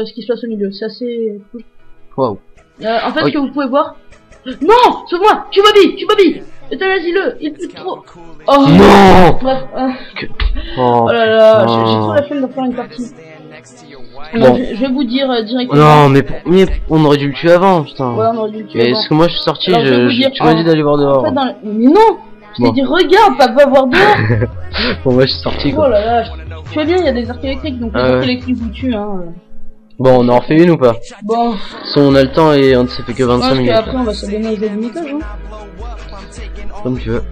ce qui se passe au milieu, c'est assez cool. Waouh. En fait, ce que vous pouvez voir... Non, sauve-moi, Bobby, euthanasie-le, il pue trop. Oh non. Bref, Oh là là, j'ai trop la flemme de faire une partie. Bon. Je vais vous dire directement. Non, mais on aurait dû le tuer avant, putain. Ouais, on aurait dû le tuer Mais avant. est-ce que moi je suis sorti, Alors, je vais vous dire, tu m'as dit d'aller voir dehors. En fait, mais non, je t'ai Bon. dit regarde, pas voir dehors. Bon, moi je suis sorti Oh quoi. là là, tu vois bien, il y a des arcs électriques, donc les arcs électriques vous tuent, hein. Bon, on en refait une ou pas? Bon, Si on a le temps et on ça fait que 25 parce minutes. qu'après on va s'abonner aux limitage, hein. Comme tu veux.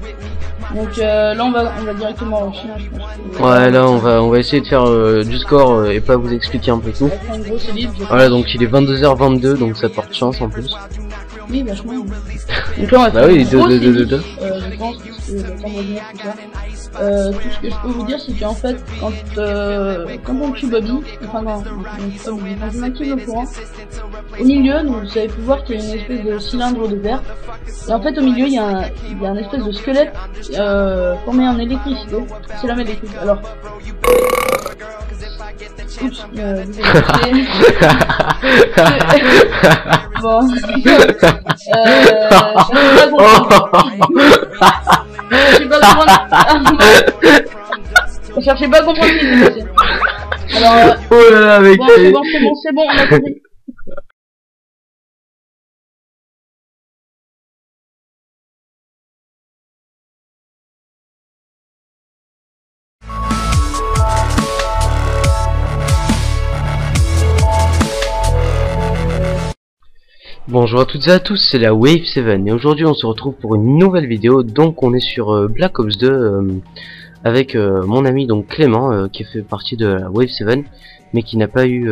Donc là on va directement au chien, je pense. Ouais, là on va essayer de faire du score et pas vous expliquer un peu tout. En gros, c'est libre. Voilà, donc il est 22h22, donc ça porte chance en plus. Oui, vachement. Donc là on va Bah faire oui, un gros deux. je pense, parce que le temps de revenir, tout ça. Tout ce que je peux vous dire, c'est qu'en fait, quand on tue Bobby, enfin non, quand on active le courant, au milieu, donc vous avez pu voir qu'il y a une espèce de cylindre de verre, et en fait au milieu il y a un espèce de squelette formé en électricité, c'est la même électricité. Alors, oups, bon, cherchez pas à comprendre ce qui s'est passé. Alors, oh là là, mec. bon, c'est bon, on a compris. Bonjour à toutes et à tous, c'est la Wave 7 et aujourd'hui on se retrouve pour une nouvelle vidéo. Donc on est sur Black Ops 2 avec mon ami donc Clément qui fait partie de la Wave 7 mais qui n'a pas eu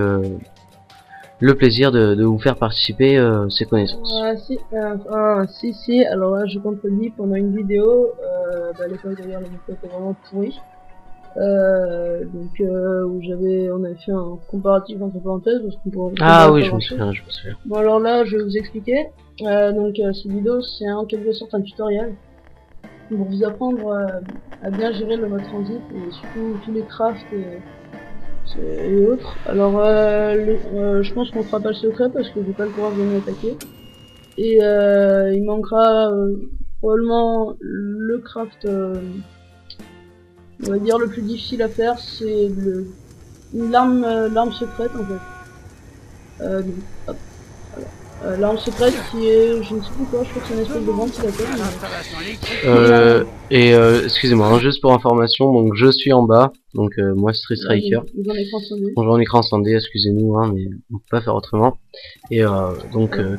le plaisir de vous faire participer ses connaissances. Si, alors là je contredis pendant une vidéo, l'époque d'ailleurs la vidéo était vraiment pourrie. Où on avait fait un comparatif entre parenthèses parce qu'on pourrait... Ah oui, je me souviens. Bon alors là je vais vous expliquer. Cette vidéo c'est en quelque sorte un tutoriel pour vous apprendre à bien gérer le mode transit et surtout tous les crafts et autres. Alors je pense qu'on fera pas le secret parce que j'ai pas le courage de m'attaquer. Et il manquera probablement le craft, on va dire le plus difficile à faire, c'est l'arme secrète en fait. L'arme secrète qui est, je ne sais plus quoi, je crois que c'est une espèce de ventilateur. Excusez-moi, hein, juste pour information, donc je suis en bas, donc moi Street Striker. Bonjour en écran incendie, excusez-nous, hein, mais on peut pas faire autrement. Et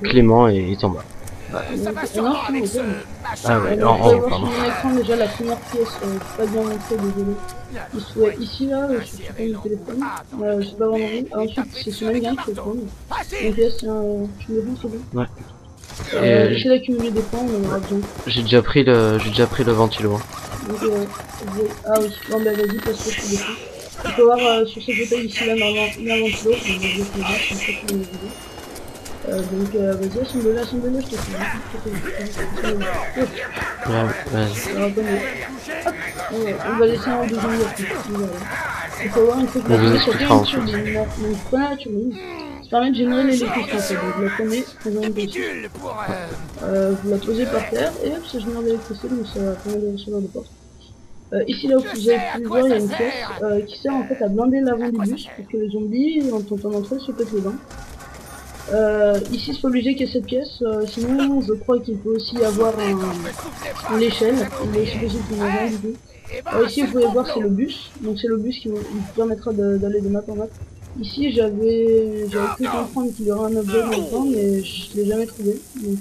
Clément est en bas. Ah ouais, on peut voir sur mon écran déjà la première pièce, pas bien montré, désolé. Il se trouvait ici là, sur le téléphone. Je sais pas vraiment où. Ensuite c'est sur le gain qui se prendre. Donc là c'est un... Tu me défends, c'est bon. Ouais. J'essaie d'accumuler des points, on en aura besoin. J'ai déjà pris le ventilo. Donc ah oui, bon bah vas-y, passe le dessus. Tu peux voir sur cette bouteille ici là, normalement, il y a un ventilo, je vais vous dire comme ça tu me vas-y, assemble-le, je te fais. On va laisser un deuxième lieu. Il faut avoir une fois que vous avez sur des turbines. Donc prenez la turbine, ça permet de générer l'électricité en fait. Donc vous la prenez, vous la posez par terre et hop, ça génère de l'électricité, donc ça permet de recevoir des portes. Ici là où vous avez pu voir, il y a une pièce qui sert en fait à blinder l'avant du bus pour que les zombies, en tentant d'entrer, se pètent les dents. Ici c'est pas obligé qu'il y ait cette pièce, sinon je crois qu'il peut aussi y avoir l'échelle, il est aussi possible qu'il y en ait un du coup. Alors ici vous pouvez voir c'est le bus, donc c'est le bus qui vous permettra d'aller de map en map. Ici j'avais pu comprendre qu'il y aurait un objet dans le temps mais je l'ai jamais trouvé, donc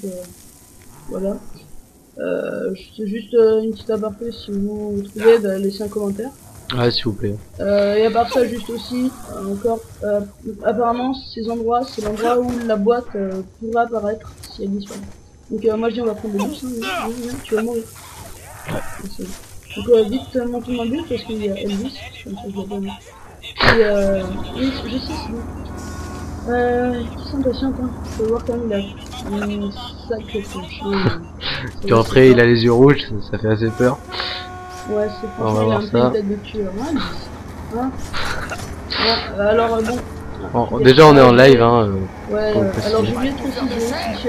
voilà. C'est juste une petite aparté, si vous trouvez, laissez un commentaire. Ouais, s'il vous plaît. Et à part ça, juste aussi, encore, apparemment, ces endroits, c'est l'endroit où la boîte pourra apparaître si elle disparaît. Donc moi je dis on va prendre le bus, hein, tu vas mourir. Ouais. Donc vite montons dans le bus parce qu'il y a Elvis, comme ça je l'appelle. Et je sais c'est bon. Qui s'impatiente, hein. Tu peux voir quand même il a une sacrée tronche. Puis après il a les yeux rouges, ça fait assez peur. Ouais, c'est franchement, il a un peu une tête de tueur, hein. Alors bon, Bon, déjà on est en live hein. Ouais, alors j'ai oublié de préciser, si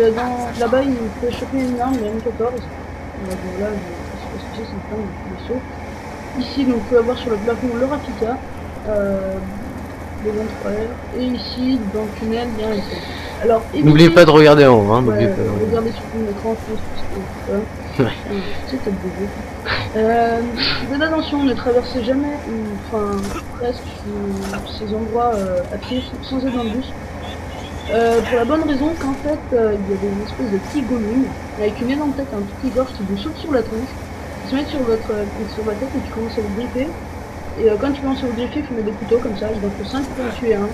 là-bas il peut choper une arme, il y a une 14. Donc là, je sais pas ce que c'est une femme de saut. Ici, donc, vous pouvez avoir sur le plafond le Rafika, le 23R, et ici, dans le tunnel, il y a un essai. Alors, n'oubliez pas de regarder en haut, hein, ouais, n'oubliez pas de regarder. regardez sur ton écran, je pense que c'est peut-être des faites attention, ne traversez jamais, enfin, presque ces endroits à pied sans être dans le bus. Pour la bonne raison qu'en fait, il y avait une espèce de petit golem avec une énorme tête, un petit gorge qui vous saute sur la tronche, qui se met sur votre tête et tu commences à vous griffer. Et quand tu commences à vous griffer, il faut mettre des couteaux comme ça, il en faut 5 pour en tuer un.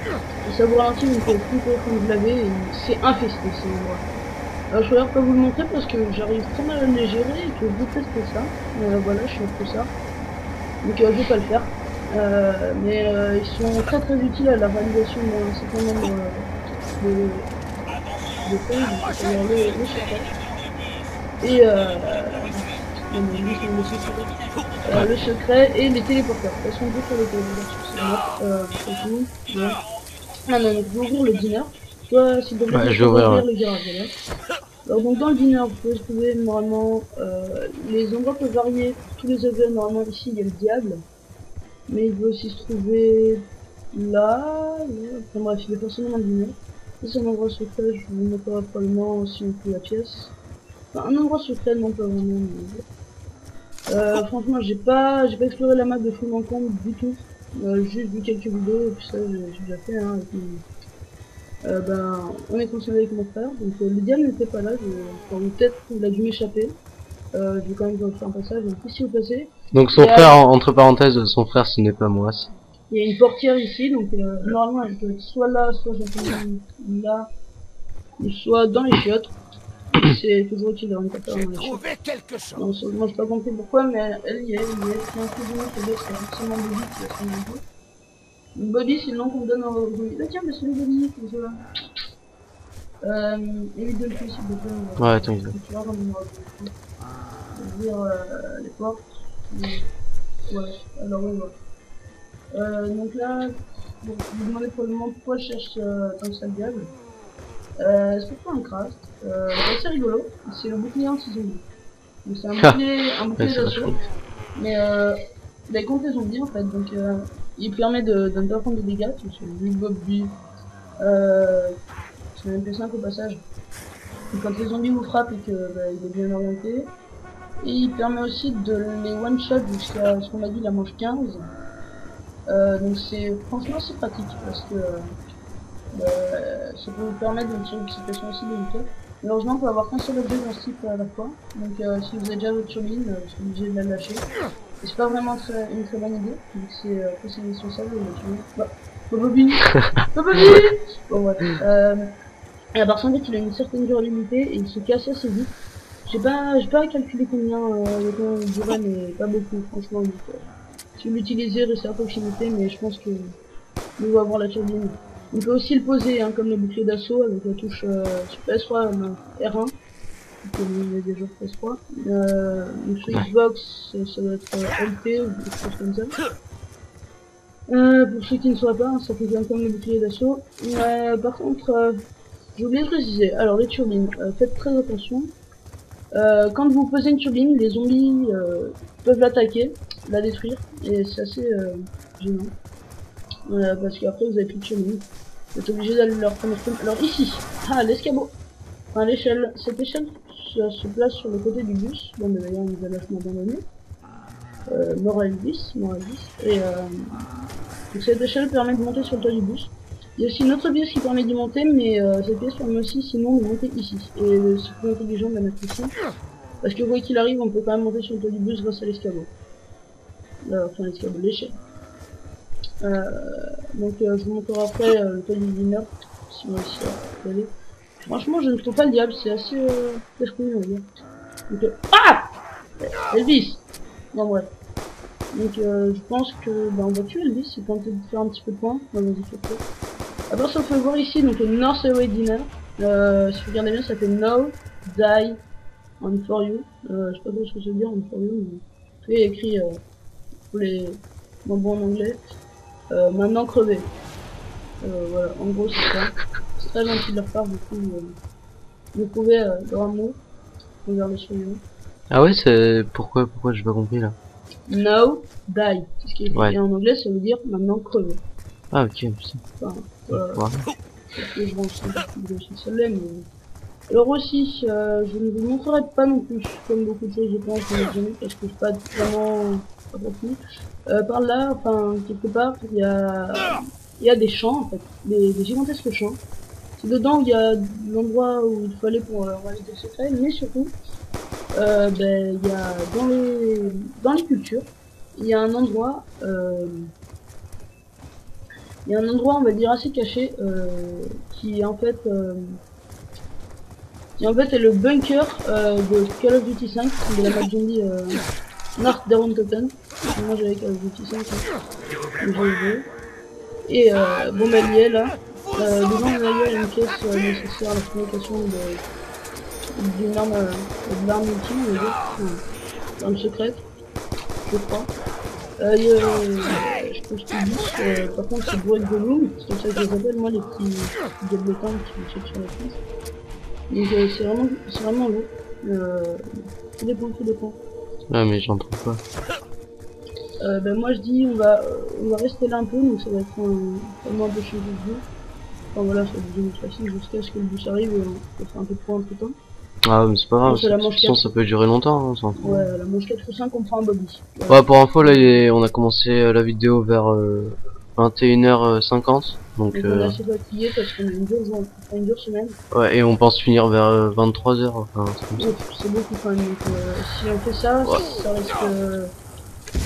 Et ça vous ralentit, vous pouvez plus quand vous l'avez, et c'est infesté ces endroits. Je voudrais pas vous le montrer parce que j'arrive très mal à les gérer et que je déteste ça. Voilà, je suis un peu ça. Donc je vais pas le faire. Mais ils sont très très utiles à la réalisation d'un certain nombre de feuilles, donc c'est-à-dire le secret. Et le secret et les téléporteurs. Elles sont deux pour les téléporteurs. Ah non, donc vous ouvrir le dîner. Toi, s'il te plaît, ouais, je vais ouvrir le garage. Voilà. Alors, donc dans le dîner, vous pouvez trouver normalement les endroits peuvent varier. Tous les objets, normalement ici il y a le diable. Mais il peut aussi se trouver là. Enfin bref, il est forcément dans le dîner. C'est un endroit secret, je vous le mettrai probablement si on trouve la pièce. Enfin, un endroit secret, non pas vraiment. Mais... franchement, j'ai pas exploré la map de Full Manquant du tout. J'ai vu quelques vidéos et puis ça j'ai déjà fait. Hein, ben, on est concerné avec mon frère, donc le diable n'était pas là. Peut-être qu'il a dû m'échapper. Je vais quand même faire un passage. Donc ici au passé. donc son frère, entre parenthèses, son frère ce n'est pas moi. Il y a une portière ici, donc normalement elle peut être soit là, soit là, ou soit dans les chiottes. C'est toujours utile d'avoir une portière dans les chiottes. Non, moi j'ai pas compris pourquoi, mais elle y est, c'est un peu de notre bébé, c'est forcément Bobby qui va s'en aller. Bobby c'est le nom qu'on donne au Bobby. Ah tiens, mais c'est le Bobby, c'est cela. Évite de le tuer s'il te plaît. Ouais, attends, il va. Tu vois, comme on va ouvrir les portes. Ouais, alors oui, voilà. Donc là, bon, vous demandez probablement pourquoi je cherche tant que ça le diable. C'est pas un craft. C'est assez rigolo. C'est le bouclier anti-zombie. Donc c'est un bouclier d'assaut. Mais il a contre les zombies en fait. Donc il permet de ne pas prendre de dégâts. C'est le Bobby. C'est un MP5 au passage. Donc, quand les zombies vous frappent et que il est bien orienté. Et il permet aussi de les one-shot jusqu'à ce qu'on a dit la manche 15. Donc c'est franchement c'est pratique parce que ça peut vous permettre de tirer une situation aussi délicate. Malheureusement on peut avoir qu'un seul objet dans ce type à la fois. Donc si vous avez déjà votre turbine, vous êtes obligé de la lâcher. Et c'est pas vraiment une très bonne idée. Donc c'est une mission sale la turbine. Bah, Bobby Bobby. Bon ouais. Et à part ça en fait il a une certaine durabilité et il se casse assez vite. J'ai pas calculé combien il durait, mais pas beaucoup franchement. Donc, si vous l'utilisez, restez à proximité, mais je pense que vous va avoir la turbine. On peut aussi le poser, hein, comme le bouclier d'assaut, avec la touche sur PS3, non, R1. Il y a des jeux PS3. Donc sur Xbox, ça doit être LT ou quelque chose comme ça. Pour ceux qui ne sauraient pas, hein, ça fait bien comme le bouclier d'assaut. Par contre, j'ai oublié de préciser. Alors les turbines, faites très attention. Quand vous posez une turbine, les zombies peuvent l'attaquer, la détruire, et c'est assez gênant. Parce qu'après vous avez plus de turbine. Vous êtes obligé d'aller leur prendre. Alors ici, l'escabeau. Enfin l'échelle. Cette échelle se place sur le côté du bus. Bon mais d'ailleurs on nous a lâchement abandonné. Moral 10. Et donc cette échelle permet de monter sur le toit du bus. Il y a aussi une autre pièce qui permet d'y monter, mais cette pièce permet aussi sinon de monter ici. Et c'est plus intelligent de la mettre ici. Parce que quoi qu'il arrive, on peut quand même monter sur le toit du bus grâce à l'escabeau. Enfin l'escabeau, l'échelle. Donc je vous montrerai après le toit du dîner, si on réussit à y aller. Franchement, je ne trouve pas le diable, c'est assez cache-couille, on va dire. Donc, Elvis. Non bref. Donc je pense que on va tuer Elvis, il tente de faire un petit peu de points. Vas-y, fais-le. Alors ça on peut voir ici donc le North Away Dinner. Si vous regardez bien ça fait No Die on for you. Je sais pas trop ce que ça veut dire on for you, mais tout est écrit pour les membres en anglais. Maintenant crevé. Voilà, en gros c'est ça. C'est très gentil de leur part, du coup, de prouver leur amour envers les survivants. Ah ouais, c'est... Pourquoi j'ai pas compris là? Now, die. C'est ce qui est écrit. Ouais. Et en anglais, ça veut dire maintenant crever. Ah ok, putain. Enfin, Ouais. parce que je rentre un peu plus de celle-là, mais... Alors aussi, je ne vous montrerai pas non plus, comme beaucoup de choses je pense, parce que je suis pas vraiment approfondi. Par là, enfin, quelque part, il y a des champs, en fait, des gigantesques champs. C'est dedans où il y a l'endroit où il faut aller pour réaliser le secret, mais surtout, ben, il y a dans les cultures, il y a un endroit, on va dire assez caché, qui en fait, est le bunker de Call of Duty 5, de la map zombie North Dawn Cotton. Moi j'avais Call of Duty 5, que j'ai joué. Et bon bah il y est là. Dedans d'ailleurs il y a une pièce nécessaire à la fabrication d'une arme, de l'arme ultime, on va dire. Arme secrète, je crois. Je pense que par contre c'est bourré de volume, c'est comme ça que je les appelle moi les petits diablotins qui sautent sur la pièce. Donc c'est vraiment lourd. Tout dépend. Ah mais j'en trouve pas. Ben moi je dis on va rester là un peu, donc ça va être vraiment un peu changer de jeu. Enfin voilà, ça va devenir facile jusqu'à ce que le bus arrive et on fera un peu de points entre temps. Ah mais c'est pas grave, C'est la de toute manche façon 4. ça peut durer longtemps, hein, on s'en fout. Ouais, la manche 4 ou 5 on prend un bobby. Ouais, pour info là on a commencé la vidéo vers 21h50. Donc on est assez fatigué parce qu'on a une dure semaine. ouais, et on pense finir vers 23h, enfin un truc comme ça. C'est beaucoup quand même, donc si on fait ça, Ouais. ça risque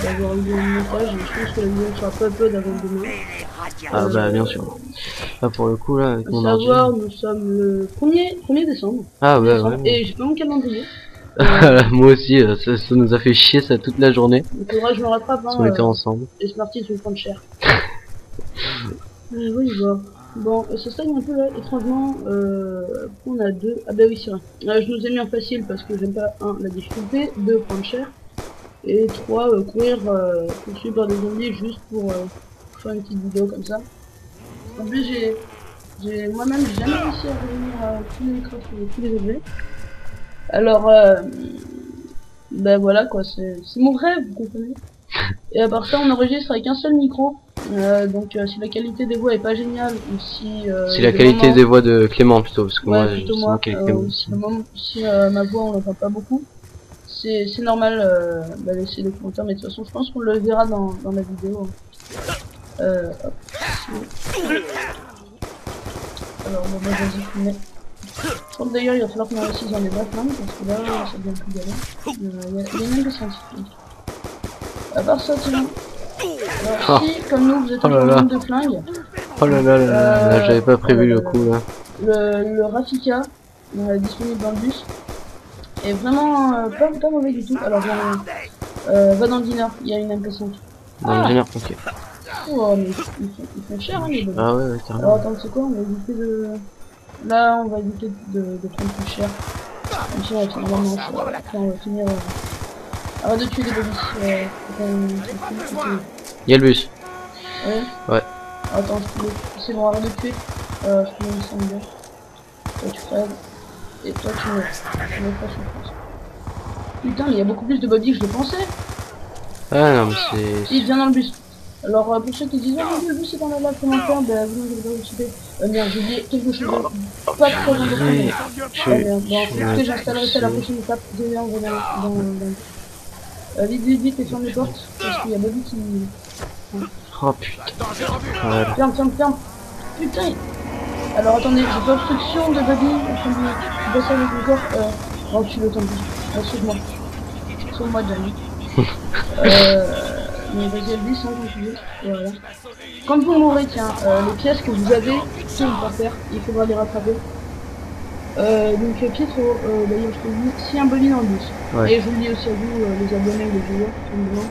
d'avoir eu du montage, et je pense que la vidéo sera pas upload avant demain. Ah bah bien sûr. Là pour le coup là avec À mon savoir, ordi. nous sommes le 1er décembre. Ah ouais Décembre, ouais. et j'ai pas mon calendrier. Moi aussi, ça nous a fait chier ça toute la journée. Il faudra que je me rattrape, Parce qu'on était ensemble. les Smarties vont prendre cher. Oui, voilà. Bon, ça stagne un peu là, étrangement, on a deux. Ah bah oui, c'est vrai. Je nous ai mis en facile parce que j'aime pas, 1, la difficulté, 2, prendre cher, et 3, courir, poursuivi par des zombies juste pour faire une petite vidéo comme ça. En plus, moi-même, j'ai jamais réussi à revenir à tous les craft et tous les objets. Alors, ben voilà quoi, c'est mon rêve, vous comprenez. Et à part ça, on enregistre avec un seul micro. Donc si la qualité des voix est pas géniale, ou si C'est la qualité des voix de Clément plutôt, parce que ouais, moi plutôt c'est moi, moi qui ai Clément. si ma voix on l'entend pas beaucoup, c'est normal de laisser des commentaires, mais de toute façon je pense qu'on le verra dans la vidéo. Hop. Alors bon, bah, vas-y, filmer. Je crois que d'ailleurs il va falloir qu'on réussisse dans les vrais flingues, parce que là ça devient plus galère. Il y a une des scientifiques. À part ça, tiens. Alors si, comme nous, vous êtes en nombre de flingues. Oh là là là là, j'avais pas prévu le coup là. Le Rafika, disponible dans le bus, est vraiment pas mauvais du tout. Alors va dans le diner, il y a une MP5. Dans le génère, ok. Oh, mais ils font cher hein les bonhommes. Ah ouais, carrément. Alors attends, c'est quoi, on va éviter de... Là, on va éviter de prendre plus cher. Comme ça, on va finir la manche, après on va finir... Arrête de tuer des bobbies. Il y a le bus. Ouais. Ouais. Attends, c'est bon, arrête de tuer. Je peux me laisser bien. Toi tu crèves. Et toi tu meurs. Tu meurs pas, je pense. Putain, mais il y a beaucoup plus de bobbies que je le pensais. Ah non, mais c'est... Il vient dans le bus. Alors pour ceux qui disent oh le bus est dans la lave, comment faire, bah vous n'avez pas réussi. Merde, j'ai oublié quelque chose de pas très important. Merde, bon, écoutez, j'installerai ça à la prochaine étape. Viens dans vite et ferme les portes, parce qu'il y a Bobby qui... Oh putain. Voilà. Ferme. Putain. Alors attendez, j'ai pas obstruction de Bobby, je suis passé avec le corps, oh tu le temps plus. Sauve-moi. Sauve-moi Johnny. Mais vas-y Elvis, hein, quand tu veux. Voilà. Quand vous mourrez, tiens, les pièces que vous avez, c'est une par terre, il faudra les rattraper. Donc Pietro, d'ailleurs je te le dis, si un Bobby dans le bus. Ouais. Et je vous le dis aussi à vous, les abonnés ou les joueurs, tout le monde.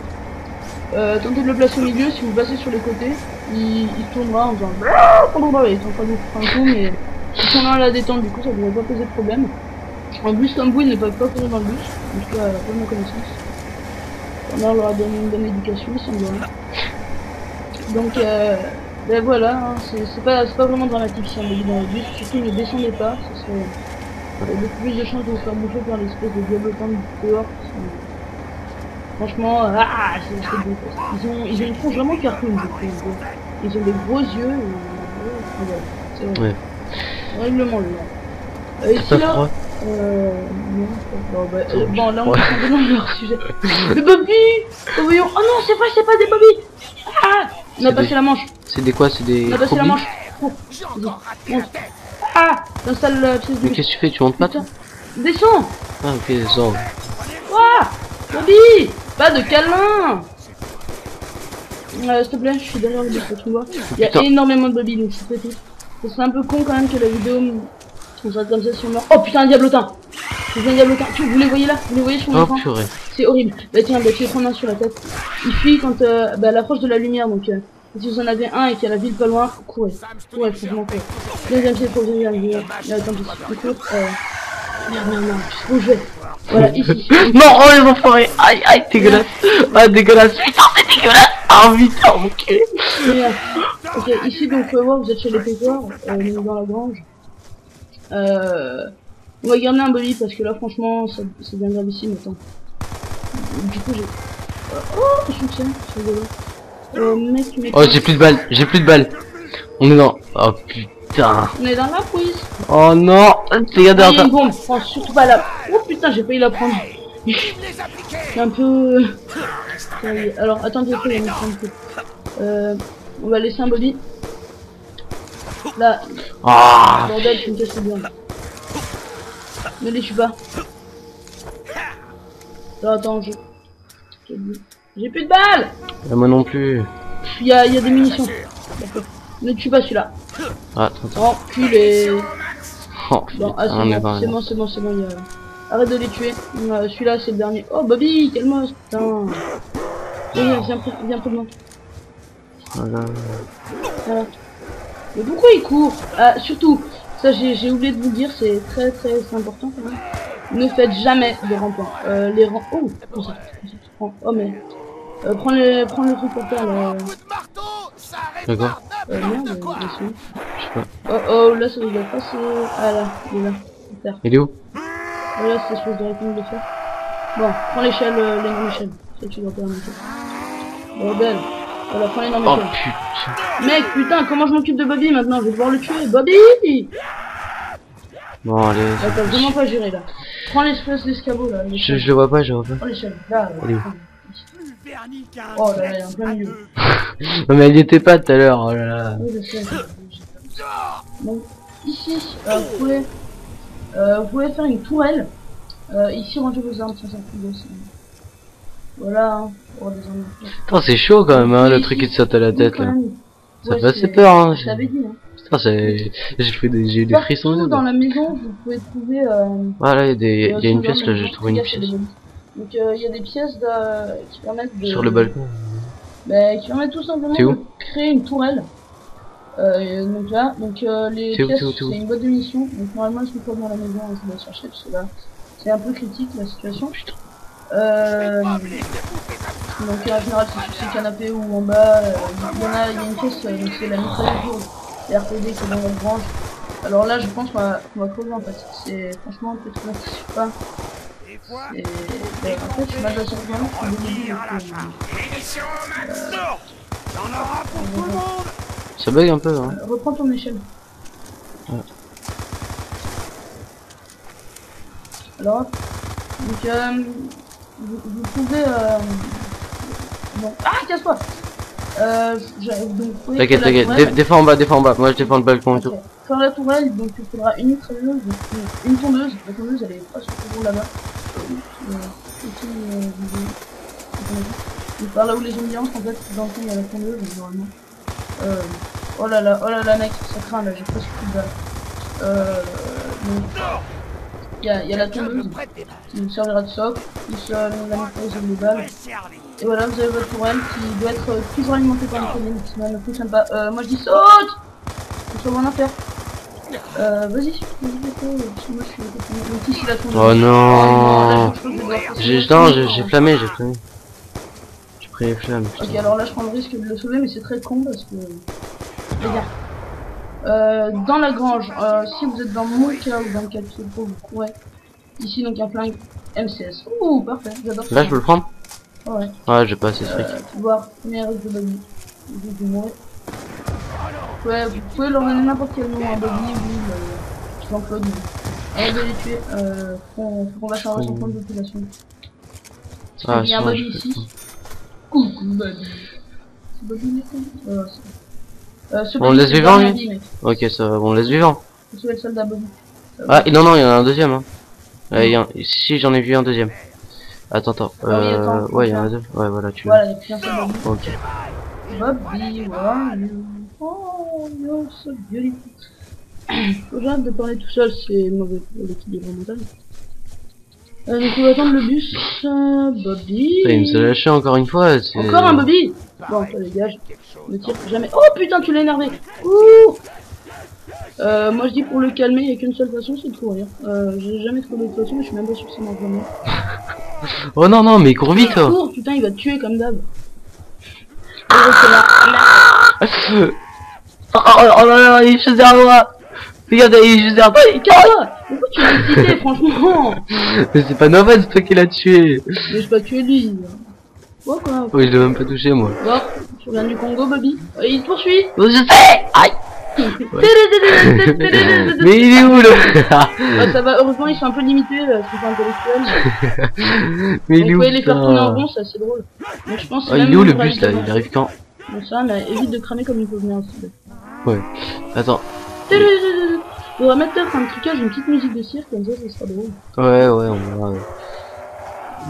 Tentez de le placer au milieu, si vous passez sur les côtés, il tournera en faisant... Il est en train de vous faire un coup, mais ils sont là à la détente, du coup ça devrait pas poser de problème. En bus comme vous, ils ne peuvent pas courir dans le bus, en tout cas pas de ma connaissance. On leur a donné une bonne éducation, ça me doit. Donc Ben voilà, hein, c'est pas vraiment dramatique si on est dans le bus, surtout ne descendez pas, ce serait beaucoup plus de chances de vous faire bouffer par l'espèce de diablotin de dehors. Franchement, c'est beau. Ils ont une tronche vraiment cartoon, je trouve. Ils ont des gros yeux, voilà, c'est vrai. Ouais. Règlement là. T'as pas froid? Non, bon, là on est tombé dans leur sujet. Le Bobby! Oh voyons, oh non, c'est vrai, c'est pas des Bobby! Ah! On a passé la manche. C'est des quoi? C'est des On a passé la Krobby? manche. Oh, monte. Ah! Installe la pièce de. Mais qu'est-ce que tu fais? Tu montes pas toi? Descends! Ah ok, descends. Ouah! Bobby! Pas de câlin! S'il te plaît, je suis derrière le bus, tu vois. Il y a énormément de Bobby, donc c'est très triste. C'est un peu con quand même que la vidéo on soit comme ça si on meurt. Oh putain, un diablotin! C'est un diablotin. Vous les voyez là? Vous les voyez sur mon écran? C'est horrible. Bah tiens, bah tu les prends un sur la tête. Il fuit quand à l'approche de la lumière, donc si vous en avez un et qu'il y a la ville pas loin, courez. Courez, franchement, courez. Deuxième pied, faut venir. Attends, je cours. Merde, où je vais? Voilà, ici. Non, oh les enfoirés! Aïe, aïe, dégueulasse! Ah, dégueulasse! Putain, c'est dégueulasse! Ah, putain, ok! Ok, ici, donc, voir, vous êtes chez les pêcheurs, dans la grange. On va garder un Bobby parce que là, franchement, c'est bien gravissime. Attends. Du coup, j'ai. Oh, succès, c'est rigolo. Mec. Oh, j'ai plus de balles! On est dans. Oh putain! On est dans la prise! Oh non! Fais gaffe derrière une bombe, prends surtout pas la. Oh putain, j'ai failli la prendre! C'est un peu. Alors, attendez, on va laisser un Bobby. Là. Ah! Bordel, tu me casses bien. Ne les tue pas. Alors, attends, j'ai plus de balles! Moi non plus. Il y a des munitions. Ne tue pas celui-là. Ah, attends. Enculé. Oh, bon, c'est bon, arrête de les tuer. Celui-là, c'est le dernier. Oh, Bobby, calme-moi, putain. Viens près de moi. Voilà. Mais pourquoi il court? Ah, surtout, ça j'ai oublié de vous dire, c'est très important quand même. Ne faites jamais de rampants. Les rampants. Oh, comme ça. Oh, mais. Prends le truc pour faire là. D'accord. Merde, je sais pas. Oh, là ça doit passer. Ah là, il est là. Super. Il est où? Voilà, c'est ce que je devrais de le faire. Bon, prends l'échelle, l'énorme échelle. Ça tu dois pas monter. Bordel. Voilà, prends l'énorme échelle. Oh putain. Mec, putain, comment je m'occupe de Bobby maintenant? Je vais devoir le tuer. Bobby! Bon, allez. T'as vraiment pas géré là. Prends l'espèce d'escabeau là. Je le vois pas, Prends l'échelle. Là, allez. Oh là là, il y a un plein milieu. Non mais elle y était pas tout à l'heure, oh là là. Oui, je sais. Donc, ici, vous pouvez faire une tourelle. Ici, rangez vos armes, ça plus beau. Voilà, hein, pour des armes. Putain, c'est chaud quand même, hein, le truc qui te saute à la tête là. Ça fait assez peur, hein. Je t'avais dit, hein. Putain, j'ai eu des frissons. Dans la maison, vous pouvez trouver. Voilà, il y a une pièce là, j'ai trouvé une pièce. Donc, il y a des pièces qui permettent de. Sur le balcon. Bah, qui permettent tout simplement de créer une tourelle. Donc là, les pièces, c'est une boîte de munitions. Donc normalement, elles sont pas dans la maison, hein, ça doit se chercher parce que là, c'est un peu critique la situation. Donc en général, c'est sur ces canapés ou en bas. Il y a une pièce, donc c'est la mitrailleuse et RPD qui est dans notre branche. Alors là, je pense qu'on va crever en fait. C'est franchement peut-être là, je sais pas. En fait, je suis mal de vraiment. Ça bug un peu, hein. Reprends ton échelle. Ouais. Alors, donc, vous pouvez. Bon. Ah, casse-toi! T'inquiète, défends en bas, moi je défends le balcon et tout. Faire la tourelle, donc il faudra une mitrailleuse, une tondeuse. La tondeuse, elle est presque toujours là-bas. Par là où les zombies entrent, en fait, dans le fond, il y a la tondeuse, normalement. Oh là là, mec, ça craint là, j'ai presque plus de balles. Il y a la tondeuse qui nous servira de socle, plus la mitrailleuse et les balles. Et voilà, vous avez votre tourelle qui doit être toujours alimentée par une colline, sinon elle ne fonctionne pas. Moi je dis saute! Je peux rien faire. Vas-y, moi je suis donc ici la tondeuse. Oh non! J'ai flammé. J'ai pris les flammes. Ok, alors là je prends le risque de le sauver, mais c'est très con parce que Dans la grange, si vous êtes dans mon cas ou dans le cas de Pietro, vous courez. Ici, donc un flingue MCS. Ouh, parfait, j'adore ça. Là, je peux le prendre? Ouais. Ouais, j'ai pas assez de fric. Voir, première de Bobby. Ouais, vous pouvez leur donner n'importe quel nom à Bobby, oui, Jean-Claude. Allez de les tuer, on va changer son point de population. Ah, Il y a un sinon, Bobby ici. Coucou Bobby. C'est Bobby, voilà, on le laisse vivant, lui? Ok, ça va, on le laisse vivant. C'est le soldat Bobby. Ah, non, non, il y en a un deuxième. Hein. Si, j'en ai vu un deuxième. Attends. Ah oui, attends, ouais, il y en a deux. Ouais, voilà, tu vois. Voilà, il y a qu'un seul Bobby. Ok. Bobby, voilà. Oh, you're so beautiful. Faut que j'arrête de parler tout seul, c'est mauvais pour l'équilibre mental. Donc on va attendre le bus. Bobby. Il me s'est lâché encore une fois. Encore un Bobby. Bon, toi dégage. Ne tire jamais. Oh putain, tu l'as énervé. Ouh. Moi je dis pour le calmer, il n'y a qu'une seule façon, c'est de courir. J'ai jamais trouvé d'autre façon, mais je suis même pas sûr que ça marche vraiment. Oh non, non, mais il court vite. Il court, putain, il va te tuer comme d'hab. Oh là là, il est juste derrière moi. Regarde, il est juste derrière moi. Calme-toi. Pourquoi tu l'as excité, franchement? Mais c'est pas normal, c'est toi qui l'as tué. Mais je pas tué lui. Bon quoi. Oui, je l'ai même pas touché moi. Bon, tu reviens du Congo, Bobby. Il te poursuit. Oh, je sais. Aïe. Mais il est où le ah, ça va, heureusement ils sont un peu limités, c'est intellectuel. Mais il est où? Vous pouvez les faire tourner en rond, c'est assez drôle. Donc je pense oh, il est où le bus là? Il arrive quand? Bon ça, mais évite de cramer comme il faut venir aussi. Ouais. Attends. On va mettre peut-être un trucage, une petite musique de cirque, comme ça sera drôle. Ouais, on va.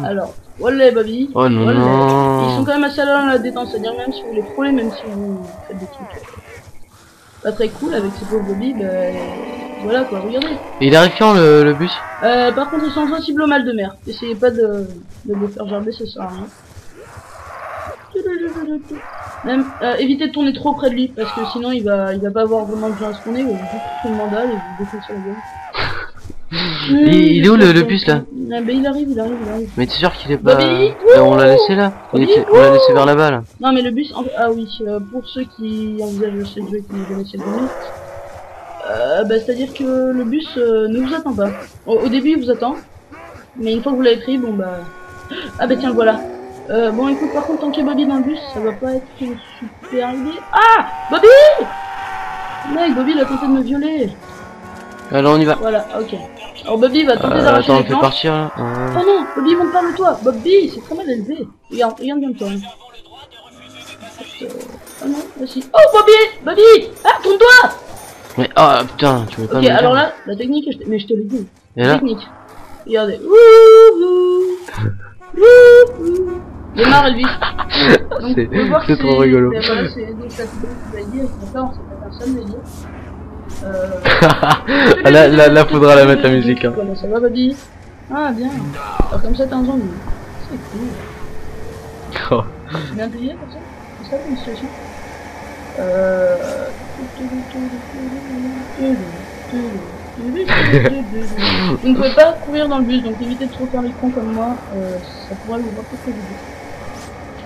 Alors, voilà Bobby. Oh non, voilà. non. Ils sont quand même assez à la détente, c'est-à-dire même si vous les frôlez, même si vous faites des trucs pas très cool avec ces pauvres Bobby, bah voilà quoi, regardez. Et il arrive quand le bus? Par contre ils sont sensibles au mal de mer. Essayez pas de les faire gerber, ça sert à rien. Même évitez de tourner trop près de lui parce que sinon il va pas avoir vraiment besoin de se tourner, il va juste faire une mandale et vous défoncer la gueule. Il est où le bus là? Ah, bah, il arrive. Mais t'es sûr qu'il est pas... Bobby, on l'a laissé là? On l'a laissé vers là-bas là. Non mais le bus... Ah oui, pour ceux qui envisagent ce jeu et qui connaissent le donner, bah, c'est-à-dire que le bus ne vous attend pas. Au début il vous attend, mais une fois que vous l'avez pris, bon bah... Ah bah tiens le voilà. Bon écoute, par contre tant qu'il y a Bobby dans le bus, ça va pas être une super idée. Ah Bobby. Mec, Bobby il a tenté de me violer. Alors on y va. Voilà, ok. Alors Bobby va tenter d'arracher attends, les on fait planches. partir là. Oh non, Bobby monte par le toit. Bobby, c'est très mal élevé. Regarde bien le toit. Oh non, voici. Oh Bobby, ah tourne-toi. Mais oh putain, tu veux pas ok, me dire. alors là, la technique, mais je te l'ai dit. Et là Technique. Regardez. Il est marre Elvis. C'est trop rigolo. Voilà, c'est donc ça te donne dire, d'accord, c'est pas personne délire. Là faudra la mettre la musique. Hein. Comment ça va Bobby? Ah bien. Alors comme ça t'es un zombie. C'est cool. Oh. C'est bien payé pour ça? C'est ça une situation? Vous ne pouvez pas courir dans le bus, donc évitez de trop faire les cons comme moi, ça pourrait vous voir très vite.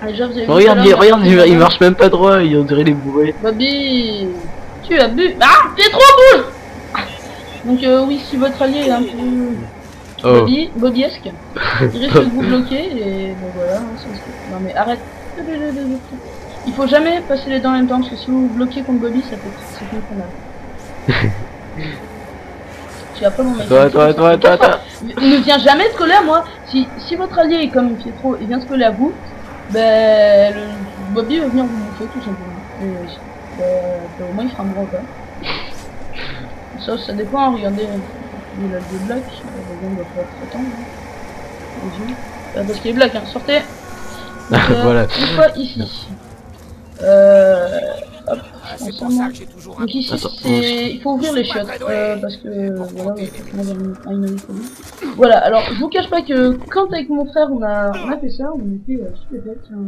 Allez, déjà, vous avez regarde, il marche même pas droit, on dirait les bourrés. Bobby, tu as bu. Ah, t'es trop boule. Donc oui, si votre allié est un peu Bobby-esque, il risque de vous bloquer et bon voilà, non mais arrête. Il faut jamais passer les dents en même temps parce que si vous vous bloquez contre Bobby, ça peut être infernal. Tu as pas mon mec. Toi. Il ne vient jamais de colère, moi. Si votre allié est comme Pietro, il vient se coller à vous, ben Bobby va venir vous bouffer tout simplement. Et au moins il fera un gros pas. Ça dépend, regardez. Il a des blagues, on va pas être temps. Parce qu'il est black, hein. Sortez. Donc, voilà. Une fois ici. Hop, ensemble. Donc ici, il faut ouvrir les chiottes, parce que voilà, voilà, alors je vous cache pas que quand avec mon frère on a fait ça, on était stupéfaits, tiens,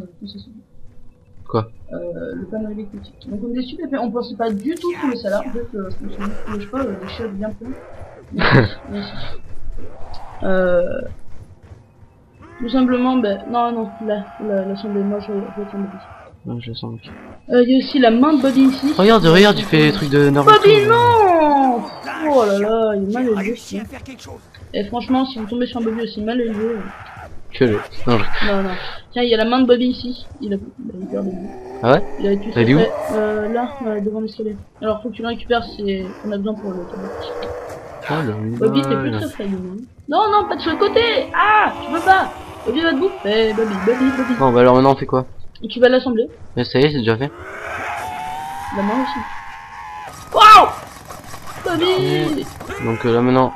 quoi? Le panneau électrique. Donc on était stupéfaits, on pensait pas du tout trouver ça là, en fait, je me suis dit, je sais pas, les chiottes bien pleines. Tout simplement, ben, non, là, l'assemblée, moi je vais tomber ici. Non, je sens. Ok. Il y a aussi la main de Bobby ici. Regarde, regarde, il fait des trucs de Naruto. Bobby, non! Oh là là, il est mal élevé. Et franchement, si vous tombez sur un Bobby aussi mal élevé... Que le... Non, Non, non. Tiens, il y a la main de Bobby ici. Il a perdu. Ah ouais? Il a tué Elle est où? là, devant l'escalier. Alors, faut que tu le récupères, c'est... On a besoin pour le tabac. Ah, Bobby, t'es plus très fragile. Hein. Non, non, pas de ce côté! Ah! Tu veux pas! Bobby va te bouffer! Bobby. Bon, bah alors maintenant on fait quoi? Et tu vas l'assembler. Mais ça y est, c'est déjà fait. La main aussi. Waouh! Bobby! Donc là maintenant,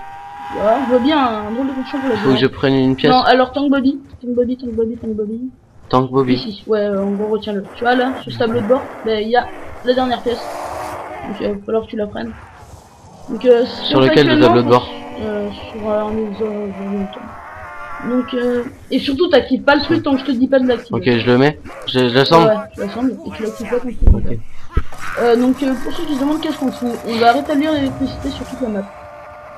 Ouais, on voit bien un drôle de fonction pour la faut que je prenne une pièce. Non, alors tank Bobby. Tank Bobby. Ici, ouais, en gros, retiens-le. Tu vois là, sur ce tableau de bord, ben il y a la dernière pièce. Donc il va falloir que tu la prennes. Donc, sur lequel le tableau de bord? Sur un donc, et surtout, t'actives pas le truc tant que je te dis pas de l'activer. Ok, je le mets. Je l'assemble. Ouais, tu l'assembles et tu l'actives pas quand je te dis pas. Donc, pour ceux qui se demandent qu'est-ce qu'on fout, on va rétablir l'électricité sur toute la map.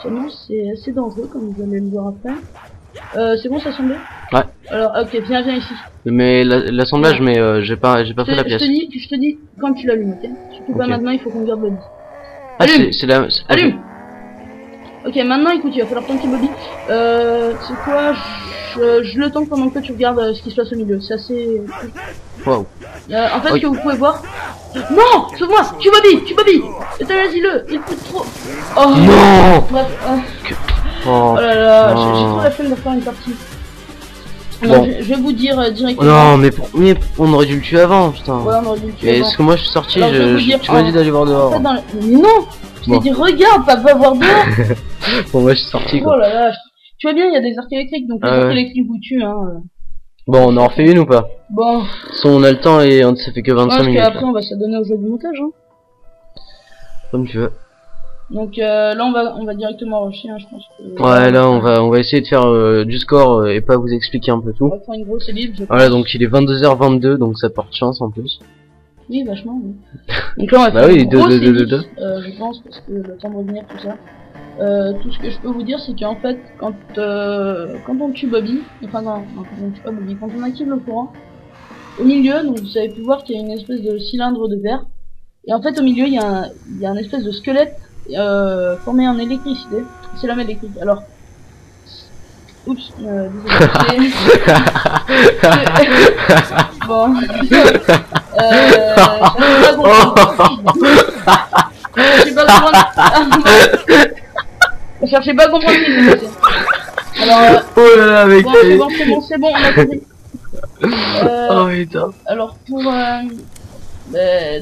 Seulement, c'est assez dangereux, comme vous allez le voir après. C'est bon, ça assemblé? Ouais. Alors, ok, viens ici. Mais l'assemblage, mais j'ai pas fait la pièce. Je te dis quand tu l'allumes, ok? Surtout pas maintenant, il faut qu'on garde Bobby. Ah, c'est la... Allume! Ok, maintenant, écoute, il va falloir tanker Bobby. C'est quoi? Je le tank pendant que tu regardes ce qui se passe au milieu. C'est assez... Wow. En fait, ce que vous pouvez voir... Non! Sauve-moi! Tue Bobby! Euthanasie-le! Il coûte trop... Oh! Non! Bref, oh là là, j'ai trop la flemme de refaire une partie. Bon. Je vais vous dire directement... Non, mais on aurait dû le tuer avant, putain. Ouais, on aurait dû le tuer mais avant. parce que moi je suis sorti, Alors, tu m'as dit d'aller voir dehors. En fait, mais non! Je t'ai dit regarde, pas voir dehors! Bon, moi je suis sorti quoi. Oh là là, tu vois bien, il y a des arcs électriques, donc les arcs électriques vous tuent, hein. Bon, on en refait une ou pas? Bon. Si on a le temps et ça fait que 25 minutes. Parce qu'après on va s'adonner au jeu du montage, hein. Comme tu veux. Donc là on va directement rusher, hein, je pense que... Ouais, là on va essayer de faire du score et pas vous expliquer un peu tout. On va faire une grosse ellipse, je pense. Voilà, donc il est 22h22, donc ça porte chance en plus. Oui, vachement, oui. Donc là on va bah faire oui, une grosse ellipse, 2. je pense, parce que le temps de revenir, tout ça. Tout ce que je peux vous dire, c'est qu'en fait, quand on tue Bobby, enfin non, quand on tue pas Bobby, quand on active le courant, au milieu, donc vous avez pu voir qu'il y a une espèce de cylindre de verre, et en fait au milieu il y a un espèce de squelette formé en électricité, c'est l'homme électrique. Alors, oups, désolé, bon, cherchez pas à comprendre ce qui s'est passé. Alors, oh là là, avec bon, c'est bon, on a compris. oh putain. Alors pour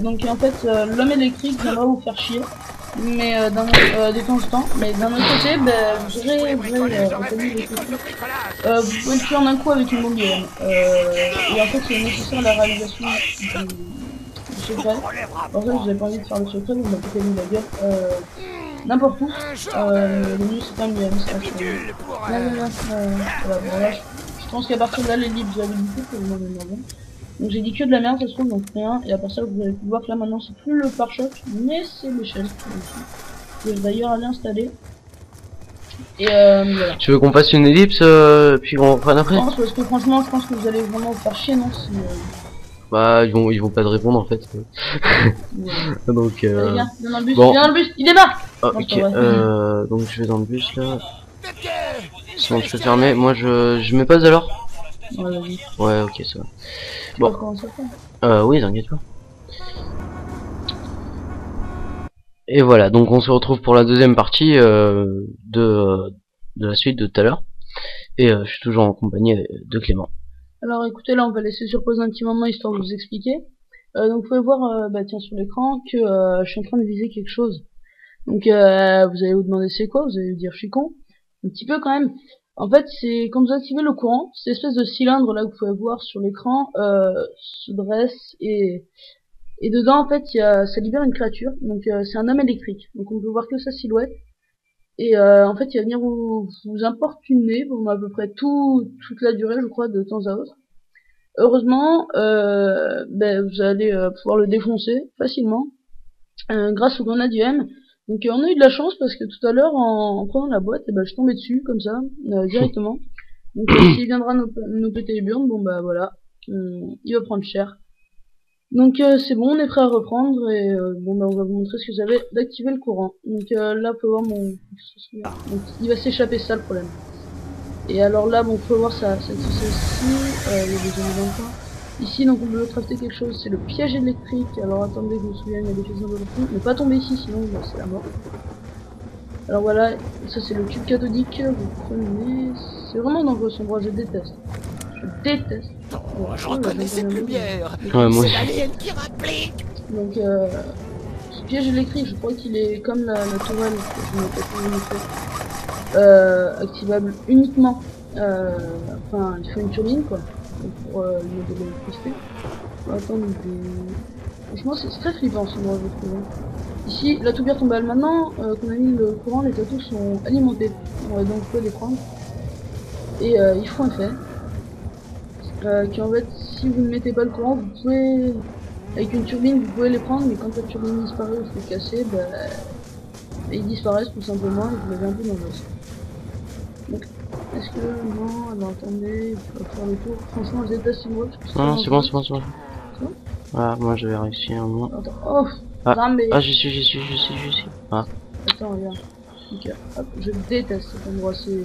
donc en fait l'homme électrique viendra vous faire chier, mais de temps en temps. Mais d'un autre côté, vous aurez vous pouvez le tuer en un coup avec une bombe IM. Et en fait c'est nécessaire à la réalisation du secret. En fait vous avez pas envie de faire le secret, vous m'avez pété la gueule. N'importe où. Le mieux c'est pas l'IM, ça voilà, bon, là, je pense qu'à partir de là les libres vous avez dit que vous m'en avez avant. Donc j'ai dit que de la merde, ça se trouve, donc rien. Et à part ça, vous allez voir que là maintenant c'est plus le pare-choc, mais c'est l'échelle. Je vais d'ailleurs aller installer. Et voilà. Tu veux qu'on fasse une ellipse puis qu'on reprenne après? Non, parce que franchement, je pense que vous allez vraiment vous faire chier, non si, Bah ils vont pas te répondre en fait. ouais. Donc Viens dans le bus, bon. viens dans le bus, il démarre. Oh, Non, ok, donc je vais dans le bus là. Sinon je peux fermer. Moi je mets pause alors? Ouais, vas-y. Ouais, ok, ça va. Bon. Bon. Comment ça fait Oui, t'inquiète pas. Et voilà, donc on se retrouve pour la deuxième partie de la suite de tout à l'heure. Et je suis toujours en compagnie de Clément. Alors écoutez, là on va laisser sur pause un petit moment histoire de vous expliquer. Donc vous pouvez voir tiens, sur l'écran que je suis en train de viser quelque chose. Donc vous allez vous demander c'est quoi, vous allez vous dire je suis con. Un petit peu quand même. En fait, c'est quand vous activez le courant, cette espèce de cylindre là que vous pouvez voir sur l'écran se dresse et dedans en fait ça libère une créature. Donc c'est un homme électrique. Donc on peut voir que sa silhouette. Et en fait il va venir vous importuner pendant à peu près toute la durée, je crois, de temps à autre. Heureusement, vous allez pouvoir le défoncer facilement grâce au grenade UM. Donc on a eu de la chance parce que tout à l'heure en prenant la boîte, je suis tombé dessus comme ça directement. Donc s'il viendra nous péter les burnes, bon bah voilà, il va prendre cher. Donc c'est bon, on est prêt à reprendre et bon bah on va vous montrer ce que j'avais d'activer le courant. Donc là vous pouvez voir mon... Donc il va s'échapper, ça le problème. Et alors là bon, vous pouvez voir ça, cette ici, il y a des zombies dans le coin. Ici donc on peut crafter quelque chose, c'est le piège électrique. Alors attendez que je me souvienne, il y a des choses dans le fond. Ne pas tomber ici sinon bah, c'est la mort. Alors voilà, ça c'est le tube cathodique, vous prenez... C'est vraiment dangereux son bras, je déteste. Je déteste. Oh, je reconnais cette lumière. Ouais, moi C'est aussi. l'alien qui rapplique. Donc ce piège électrique, je crois qu'il est comme la tourelle que je m'étais pas montrer. Activable uniquement. Enfin, il faut une turbine quoi. Donc, pour le mode de l'électricité. Attends, franchement, c'est très flippant ce bras, je trouve. Ici, la tourbière tombe maintenant qu'on a mis le courant, les tatous sont alimentés. On va donc les prendre. Et ils font un fait. En fait, si vous ne mettez pas le courant, vous pouvez, avec une turbine, vous pouvez les prendre, mais quand la turbine disparaît ou se fait casser, bah, ils disparaissent tout simplement et vous l'avez un peu dans l'os. Donc, est-ce que, non, alors attendez, il faut faire le tour. Franchement, je déteste ce mode. Non, c'est bon, c'est bon, c'est bon. C'est bon. Voilà, moi je vais réussir un moment. Attends, oh, Ah, non, mais... ah j'y suis. Ah. Attends, regarde. Ok, hop, je déteste cet endroit, c'est...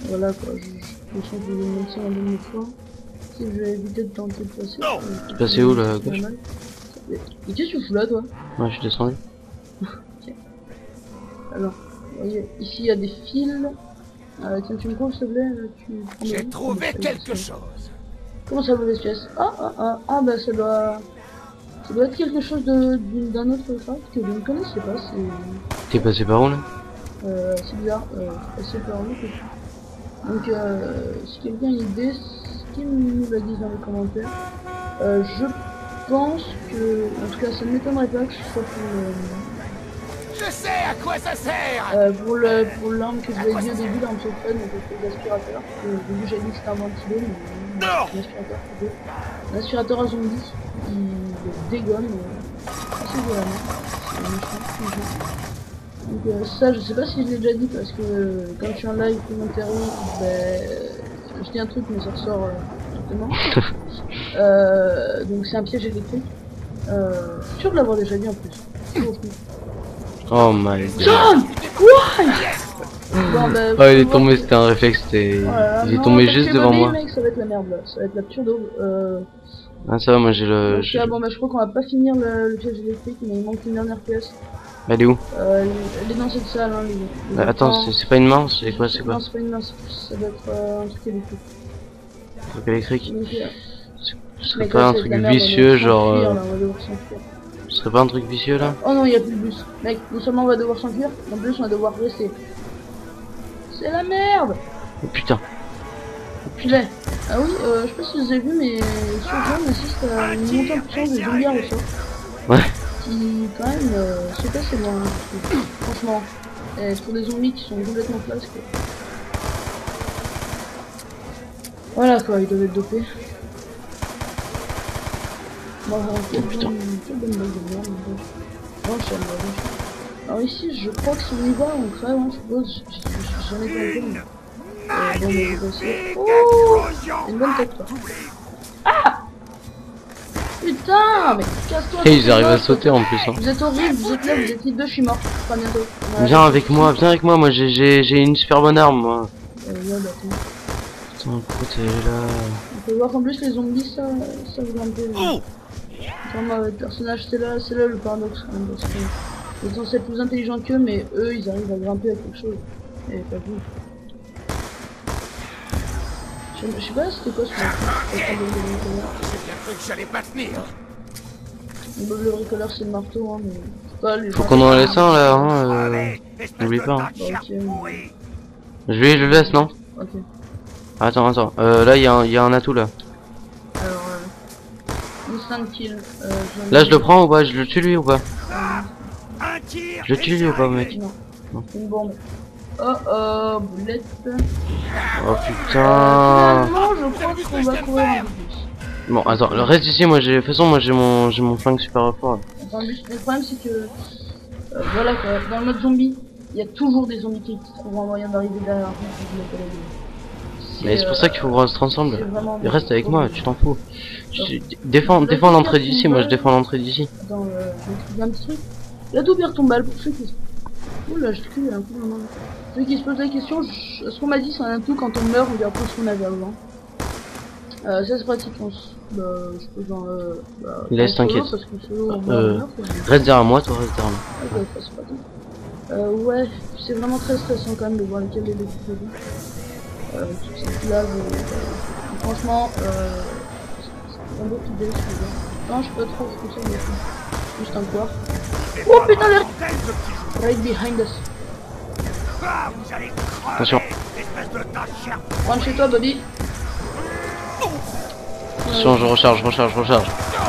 Voilà quoi, je sens que je vais me lancer en dernière fois. Si je vais éviter de tenter de passer. Tu passais où là, à gauche? Mais qu'est-ce que tu fous là toi? Ouais, je suis descendu. Ok. Alors, vous voyez, ici il y a des fils. Tiens, tu me trouves s'il te plaît? J'ai trouvé quelque chose. Comment ça vaut l'espèce? Ah bah ça doit être quelque chose d'un autre craft que je ne connaissais pas, c'est... T'es passé par où là? C'est bizarre, je suis passé par où? Donc si quelqu'un a une idée, ce qu'il nous la dise dans les commentaires. Je pense que, en tout cas ça ne m'étonnerait pas que ce soit Je sais à quoi ça sert. pour l'arme que je vous ai dit au début, l'arme secrète, donc les aspirateurs. Au début j'ai dit que c'était un ventilo, mais un aspirateur plutôt. Un aspirateur à zombies qui le dégomme assez violemment. C'est méchant. Donc ça je sais pas si je l'ai déjà dit parce que quand je suis en live commentaire, je dis un truc mais ça ressort directement. Donc c'est un piège électrique. Je suis sûr de l'avoir déjà dit en plus. Oh my god. John! Why? Bon, bah, Oh, il est tombé, c'était un réflexe, c'était... Voilà, il est non, tombé parce juste que devant Bobby, moi. Mec, ça va être la merde là, ça va être la pure daube. Ah ça va, moi j'ai le... Donc, bon bah je crois qu'on va pas finir le piège électrique, mais il manque une dernière pièce. Elle est où? Elle est dans cette salle, hein, les Attends, c'est pas une main, c'est quoi? Non, c'est pas une main, ça doit être un truc électrique. Un truc électrique? Donc, Ce serait mec, pas là, un c'est truc de la merde, vicieux, on va genre... s'enfuir, là, on va devoir s'enfuir. Ce serait pas un truc vicieux là? Oh non, il y a plus de bus. Mec, non seulement on va devoir s'enfuir, en plus on va devoir rester. C'est la merde! Oh putain. Putain. Ah oui, je sais pas si vous avez vu, mais sur Jam assiste à une montée en puissance des zombies à ressort. Ouais. Qui, quand même, c'est assez loin. Hein, franchement. Et pour des zombies qui sont complètement places, quoi. Voilà, quoi, ils doivent être dopés. Bon, quelle bonne balle de merde. Non, je sais pas. Alors ici, je crois que si on y va, on crève, hein, je suppose. J'en ai pas encore, mais... bon, mais je vais essayer. Oh, une bonne tête, quoi. Ah! Putain, mais casse-toi! Et ils arrivent à sauter en plus, hein. Vous êtes horrible, vous êtes là, vous êtes les deux, je suis mort. Pas bientôt. Ouais, Viens avec moi, moi j'ai une super bonne arme, moi. ouais, bah, attends. Putain, pourquoi t'es là? On peut voir qu'en plus les zombies, ça vous un peu. Vraiment, votre personnage, c'est là le paradoxe quand même, parce que ils sont censés être plus intelligents qu'eux, mais eux, ils arrivent à grimper à quelque chose. Et pas vous. Je sais pas c'était quoi ce truc. J'ai bien cru que j'allais pas tenir. Le bricoleur c'est le marteau, hein, mais c'est pas les Faut gens- qu'on en laisse un là, hein. N'oublie pas. Hein. Bon, ok, Je le laisse, non? ok. Attends. Là il y a un atout là. Alors, instant kill. Là je le prends ou pas? Je le tue lui ou pas? Un tir. Je le tue lui ou pas, mec? Non. Une bombe. Oh, boulette. Oh putain. Finalement, je crois qu'on va courir un peu plus. Bon, attends, reste ici, moi j'ai... De toute façon, moi j'ai mon flingue super fort. Attends, le problème c'est que... voilà quoi, dans le mode zombie, il y a toujours des zombies qui trouvent un moyen d'arriver derrière vous. Mais c'est pour ça qu'il faut rester ensemble. c'est vraiment Il reste avec moi, tu t'en fous. Alors, Défends l'entrée d'ici, moi je défends l'entrée d'ici. Attends, je vais trouver un petit truc. La double tombale pour ceux qui se... Oula, je crie un coup maintenant. Ceux qui se posent la question, ce qu'on m'a dit c'est un tout quand on meurt, on vient plus ce qu'on avait avant. Ça c'est pratique, bah, je peux dans Laisse, t'inquiète. parce que solo, on meurt, Reste derrière moi, toi reste derrière moi. ok, ça c'est pratique. Ouais, c'est vraiment très stressant quand même de voir lesquels les défis de vie. Toute cette lave, franchement, c'est un beau petit délire, je veux dire. Non, je peux trop, c'est comme ça, mais juste un pouvoir. Oh putain, l'air right behind us. Attention. Rentre chez toi, Bobby. Attention, je recharge.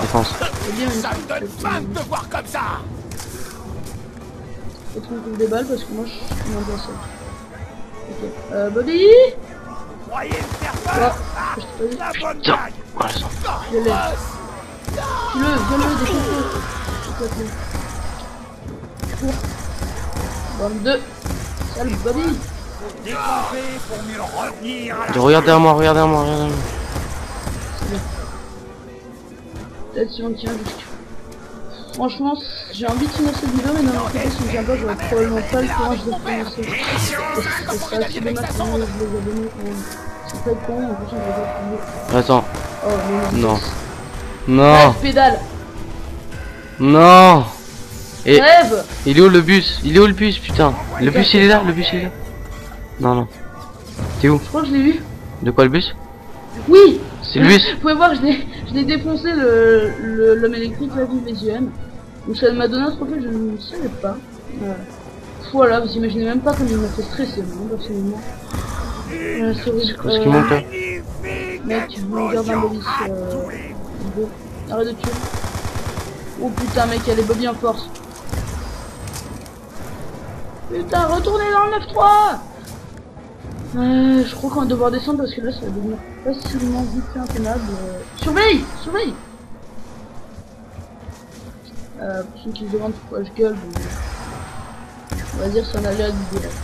Défense. C'est bien une Ça me donne faim de te voir comme ça. faut qu'on trouve des balles parce que moi je suis moins bien seul. Ok. Bobby. Croyez me faire Ouais, peur. je t'ai pas dit. La bonne Tiens, blague. voilà ça. Je l'ai. Tue-le, viens-le, défonce-le. S'il te plaît. Cours. Bande 2. Sale Bobby. Découper pour mieux revenir à la... Regarde derrière moi. C'est bien. Peut-être si on tient jusqu'à... Franchement, j'ai envie de finir cette vidéo, mais d'un autre côté, si on tient pas, j'aurais probablement pas le courage de recommencer. Et c'est ça, c'est dommage pour moi, je les ai donnés quand même. C'est très con, en plus on va pas Attends. Oh Non. non. Non. Rêve, pédale. Non. Et Rêve. il est où le bus? Putain. Le bus il est là. Non. T'es où? Je crois que je l'ai eu. De quoi le bus? Oui. C'est le bus. Vous pouvez voir, je l'ai défoncé l'homme électrique, la vie visuelle. Donc ça m'a donné un trophée, je ne savais pas. Voilà, vous imaginez même pas comme il m'a fait stresser, moi, personnellement. C'est horrible. Qu'est-ce qui monte là? Mec, je me regarde un Bobby. Arrête de tuer. Oh putain, mec, elle est Bobby en force. Putain, retournez dans le 9-3. Je crois qu'on va devoir descendre parce que là, ça va devenir facilement vite fait intenable. Surveille. Pour ceux qui se demandent pourquoi je gueule, on va dire c'est un aléa du direct.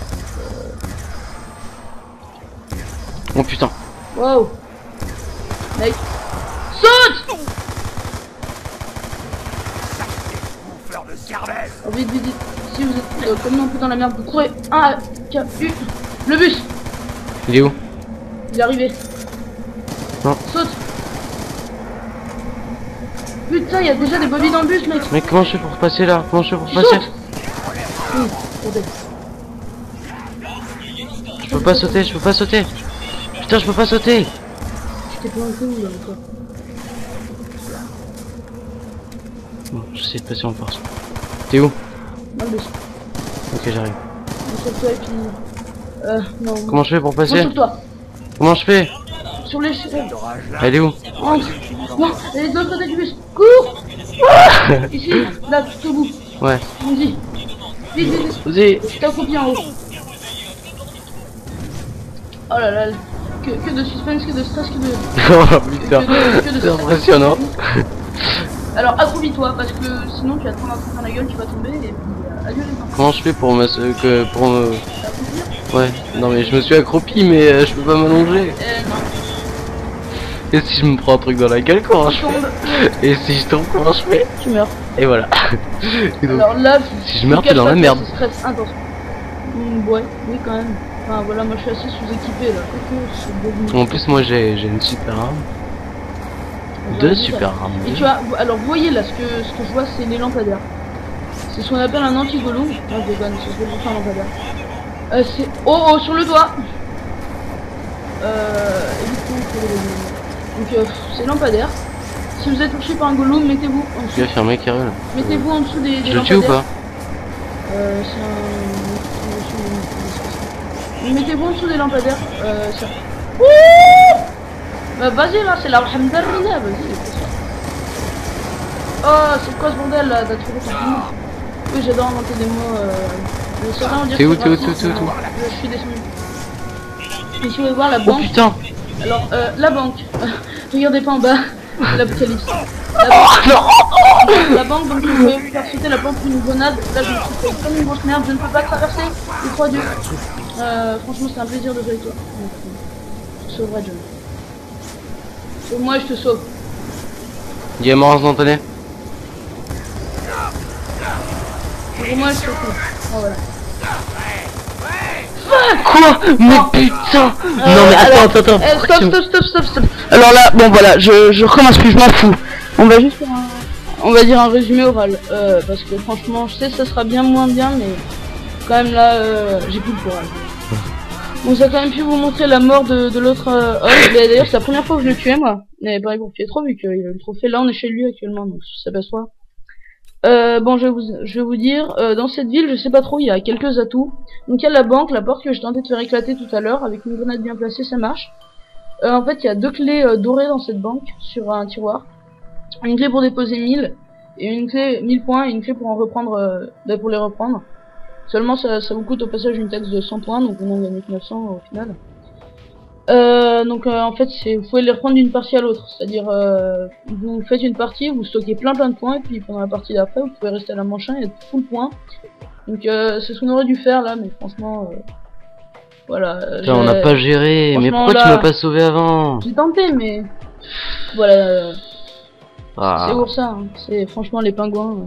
Oh putain. Wow. Mec. Saute. Fleur de cervelle. Oh, vite. Si vous êtes comme nous un peu dans la merde, vous courez. Un, K-U. Le bus. Il est où? Il est arrivé. Non. Saute. Putain, il y a déjà des Bobby dans le bus, mec. Mais comment je fais pour passer là? Saute. Bordel. Je peux pas sauter. Putain, je peux pas sauter. Je t'ai planté où là encore? Bon, j'essaie de passer en force. T'es où? Dans le bus. Ok, j'arrive. Sur toi et puis... non. Comment je fais pour passer? Sur toi. Comment je fais? Sur l'échelle. Elle est où? Rentre. Non, elle est de l'autre côté du bus. Cours. Ici, là, tout au bout. Ouais. Vas-y. Vite. Vas-y. Je t'ai accroupi en haut. Oh là là. Que de suspense, que de stress, que de... Oh putain. que de C'est impressionnant. Alors accroupis-toi parce que sinon tu vas te prendre un truc dans la gueule, tu vas tomber et puis adieu les enfants. Comment je fais pour me... T'accroupir. Ouais. Non mais je me suis accroupi mais je peux pas m'allonger. Non. Et si je me prends un truc dans la gueule, comment je Tu tombes. fais? Et si je tombe, comment je fais? Tu meurs. Et voilà. Et donc, Alors là, si je meurs, t'es dans la merde. C'est stress intense. Ouais, oui quand même. Enfin voilà, moi je suis assez sous-équipé là. en plus moi j'ai une super arme. Deux super armes. Et tu vois, alors vous voyez là, ce que je vois c'est les lampadaires. C'est ce qu'on appelle un anti-gollum. Non je déconne, c'est ce que je fais un lampadaire. C'est... Oh sur le doigt. Et du coup, donc c'est lampadaire. Si vous êtes touché par un gollum, mettez-vous en dessous. Tu vas faire un mec qui arrive. Mettez-vous en dessous des Je le lampadaires. tue ou pas? Mettez-vous en dessous des lampadaires. Ça. Bah vas-y là, c'est la Alhamdulillah, vas-y. Oh, c'est quoi ce bordel là? T'as trouvé ton film? Oui, j'adore inventer des mots. T'es où? Je suis descendu. Et si vous voulez voir la Oh banque. putain! Alors, la banque. Regardez pas en bas. L'apocalypse. La banque, donc vous pouvez faire sauter la banque d'une grenade. Là, je me suis fait comme une grosse merde. Je ne peux pas traverser. Je crois Dieu. Franchement, c'est un plaisir de jouer avec toi. te sauverai, John. Sauve-moi et je te sauve. Il est mort instantané. Sauve-moi et je te sauve. Oh, voilà. Quoi? Mais putain! Non mais attends. Stop. Alors là, bon voilà, je recommence plus, je m'en fous. On va juste faire on va dire un résumé oral. Parce que franchement, je sais ça sera bien moins bien, mais quand même là, j'ai plus le courage. Bon, ça a quand même pu vous montrer la mort de l'autre homme. D'ailleurs, c'est la première fois que je le tuais, moi. Mais pareil pour Pietro, vu qu'il a eu le trophée. Là, on est chez lui actuellement, donc ça s'aperçoit. Bon, je vais vous dire, dans cette ville, je sais pas trop, il y a quelques atouts. Donc il y a la banque, la porte que je tentais de faire éclater tout à l'heure, avec une grenade bien placée, ça marche. En fait, il y a 2 clés dorées dans cette banque, sur un tiroir. Une clé pour déposer 1000, et une clé 1000 points, et une clé pour en reprendre, pour les reprendre. Seulement, ça vous coûte au passage une taxe de 100 points, donc on en gagne 900 au final. En fait, vous pouvez les reprendre d'une partie à l'autre, c'est-à-dire vous faites une partie, vous stockez plein de points, et puis pendant la partie d'après, vous pouvez rester à la manche 1 et être full point. Donc c'est ce qu'on aurait dû faire là, mais franchement, voilà. Putain, on n'a pas géré, mais pourquoi là, tu m'as pas sauvé avant? J'ai tenté, mais voilà, Ah. c'est pour ça, hein. C'est franchement les pingouins.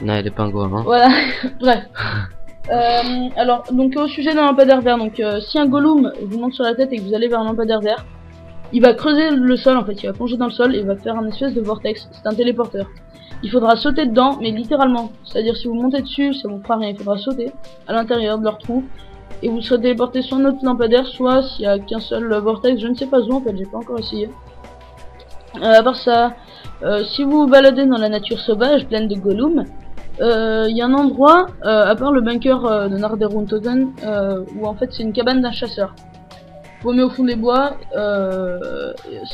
Non, les pingouins, hein. Voilà, bref. Alors, donc au sujet d'un lampadaire vert, donc si un Gollum vous monte sur la tête et que vous allez vers un lampadaire vert, il va creuser le sol en fait, il va plonger dans le sol et il va faire un espèce de vortex, c'est un téléporteur. Il faudra sauter dedans, mais littéralement, c'est-à-dire si vous montez dessus, ça vous fera rien, il faudra sauter à l'intérieur de leur trou et vous serez téléporté soit un autre lampadaire, soit s'il y a qu'un seul vortex, je ne sais pas où en fait, j'ai pas encore essayé. À part ça, si vous vous baladez dans la nature sauvage pleine de Gollum, il y a un endroit, à part le bunker de Narderuntoten, où en fait c'est une cabane d'un chasseur. Vous met au fond des bois,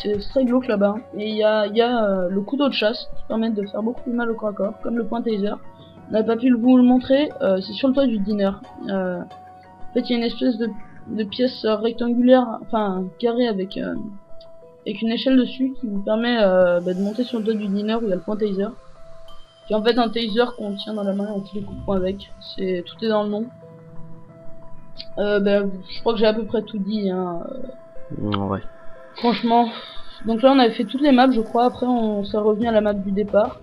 c'est très glauque là-bas. Et il y a le couteau de chasse qui permet de faire beaucoup plus mal au corps à corps, comme le point taser. On n'a pas pu vous le montrer, c'est sur le toit du diner. En fait il y a une espèce de pièce rectangulaire, enfin carrée avec une échelle dessus qui vous permet de monter sur le toit du diner où il y a le point taser. Qui est en fait un taser qu'on tient dans la main et on tire des coups de poing avec. Tout est dans le nom. Je crois que j'ai à peu près tout dit, hein. Ouais. Franchement. Donc là on avait fait toutes les maps je crois, après on s'est revenu à la map du départ.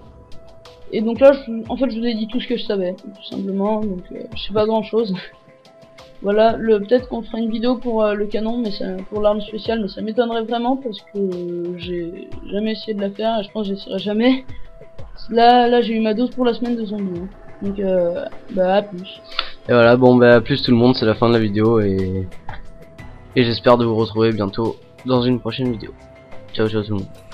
Et donc là en fait je vous ai dit tout ce que je savais, tout simplement, donc je sais pas grand chose. Voilà, peut-être qu'on fera une vidéo pour le canon, mais pour l'arme spéciale, mais ça m'étonnerait vraiment parce que j'ai jamais essayé de la faire et je pense que j'essaierai jamais. Là j'ai eu ma dose pour la semaine de zombies, hein. Donc à plus. Et voilà, bon à plus tout le monde, c'est la fin de la vidéo et j'espère de vous retrouver bientôt dans une prochaine vidéo. Ciao tout le monde.